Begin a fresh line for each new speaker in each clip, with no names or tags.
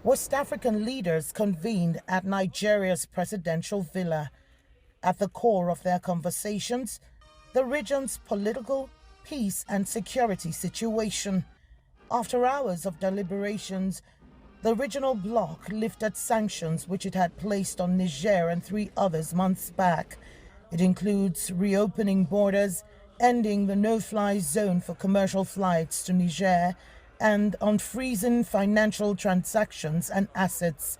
West African leaders convened at Nigeria's presidential villa. At the core of their conversations, the region's political, peace, and security situation. After hours of deliberations, the regional bloc lifted sanctions which it had placed on Niger and 3 others months back. It includes reopening borders, ending the no-fly zone for commercial flights to Niger, and unfreezing financial transactions and assets.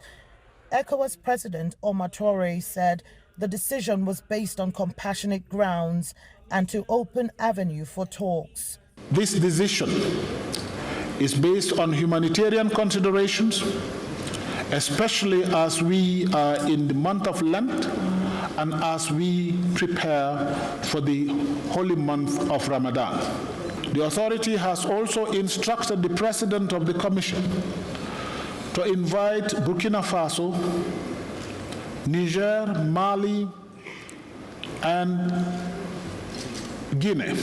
ECOWAS President Omar Toure said the decision was based on compassionate grounds and to open avenue for talks.
This decision is based on humanitarian considerations, especially as we are in the month of Lent and as we prepare for the holy month of Ramadan. The authority has also instructed the President of the Commission to invite Burkina Faso, Niger, Mali, and Guinea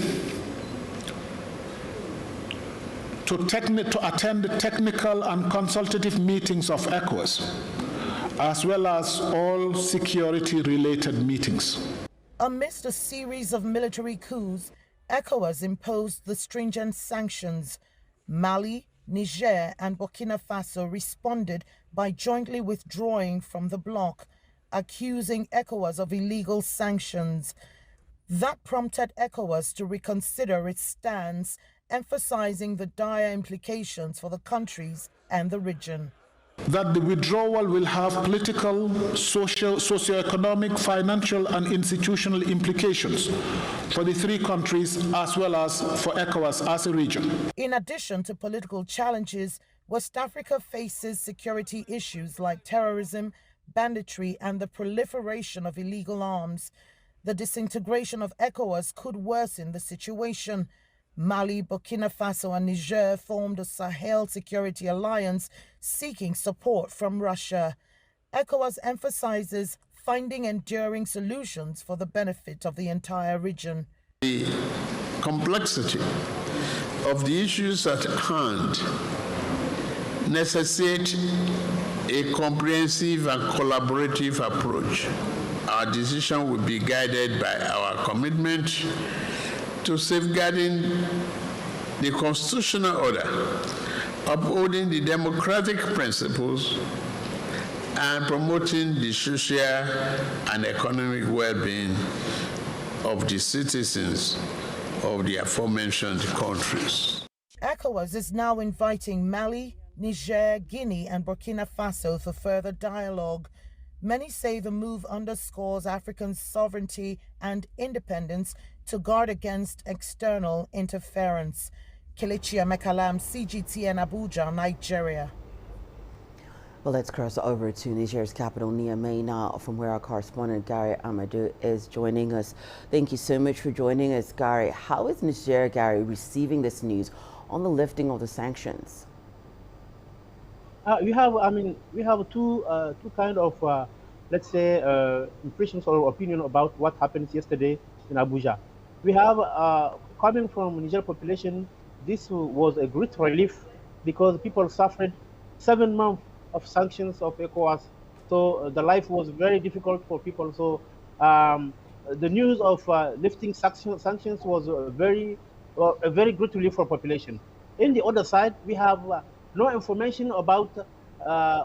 to attend the technical and consultative meetings of ECOWAS, as well as all security-related meetings.
Amidst a series of military coups, ECOWAS imposed the stringent sanctions. Mali, Niger, and Burkina Faso responded by jointly withdrawing from the bloc, accusing ECOWAS of illegal sanctions. That prompted ECOWAS to reconsider its stance, emphasizing the dire implications for the countries and the region.
That the withdrawal will have political, socio-economic, financial, and institutional implications for the 3 countries as well as for ECOWAS as a region.
In addition to political challenges, West Africa faces security issues like terrorism, banditry, and the proliferation of illegal arms. The disintegration of ECOWAS could worsen the situation. Mali, Burkina Faso, and Niger formed a Sahel Security Alliance seeking support from Russia. ECOWAS emphasizes finding enduring solutions for the benefit of the entire region.
The complexity of the issues at hand necessitate a comprehensive and collaborative approach. Our decision will be guided by our commitment to safeguarding the constitutional order, upholding the democratic principles, and promoting the social and economic well-being of the citizens of the aforementioned countries.
ECOWAS is now inviting Mali, Niger, Guinea, and Burkina Faso for further dialogue. Many say the move underscores Africa's sovereignty and independence to guard against external interference. Kelechi Mekalam, CGTN, Abuja, Nigeria.
Well, let's cross over to Niger's capital, Niamey, now, from where our correspondent Gary Amadou is joining us. Thank you so much for joining us, Gary. How is Niger, Gary, receiving this news on the lifting of the sanctions?
We have two kind of, let's say, impressions or opinion about what happened yesterday in Abuja. We have, coming from Niger population, this was a great relief because people suffered 7 months of sanctions of ECOWAS. So the life was very difficult for people. So the news of lifting sanctions was a very great relief for population. In the other side, we have no information about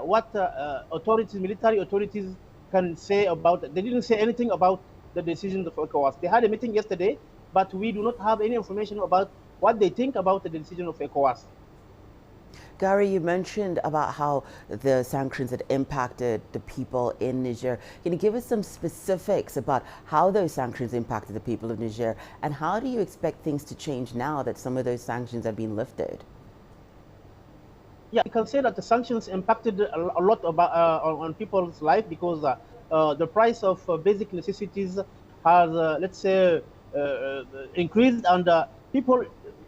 what military authorities can say about it. They didn't say anything about the decision of ECOWAS. They had a meeting yesterday, but we do not have any information about what they think about the decision of ECOWAS.
Gary, you mentioned about how the sanctions had impacted the people in Niger. Can you give us some specifics about how those sanctions impacted the people of Niger, and how do you expect things to change now that some of those sanctions have been lifted?
Yeah, you can say that the sanctions impacted a lot about, on people's life because the price of basic necessities has, let's say, increased, and people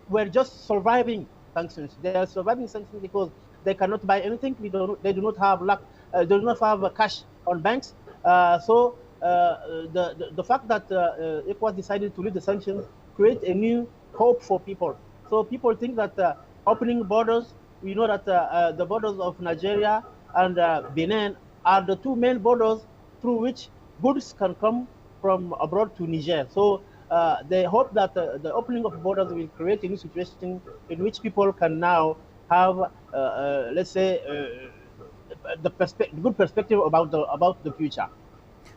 were just surviving sanctions. They are surviving sanctions because they cannot buy anything. They do not have cash on banks. So the fact that ECOWAS decided to lift the sanctions create a new hope for people. So people think that opening borders we know that the borders of Nigeria and Benin are the two main borders through which goods can come from abroad to Niger. So they hope that the opening of borders will create a new situation in which people can now have, let's say, the good perspective about the future.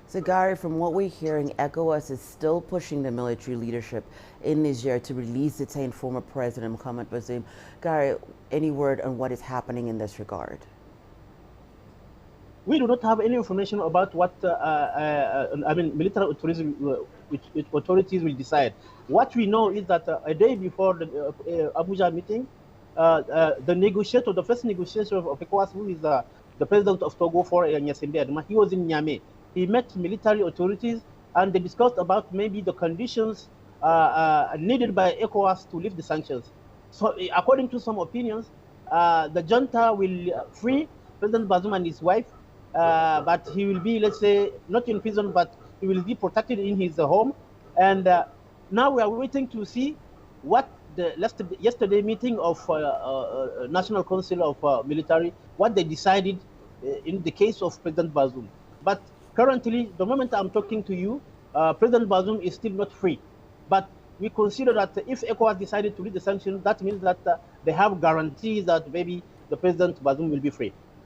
So Gary, from what we're hearing, ECOWAS is still pushing the military leadership in Niger to release detained former President Mohamed Bazoum. Gary, any word on what is happening in this regard?
We do not have any information about what military authorities will decide. What we know is that a day before the Abuja meeting, the first negotiator of ECOWAS, who is the president of Togo for Nyasembe, he was in Niamey. He met military authorities and they discussed about maybe the conditions needed by ECOWAS to lift the sanctions. So according to some opinions, the junta will free President Bazoum and his wife, but he will be, let's say, not in prison, but he will be protected in his home. And now we are waiting to see what the yesterday meeting of National Council of Military, what they decided in the case of President Bazoum. But currently, the moment I'm talking to you, President Bazoum is still not free. But we consider that if ECOWAS decided to lift the sanctions, that means that they have guarantees that maybe the President Bazoum will be free.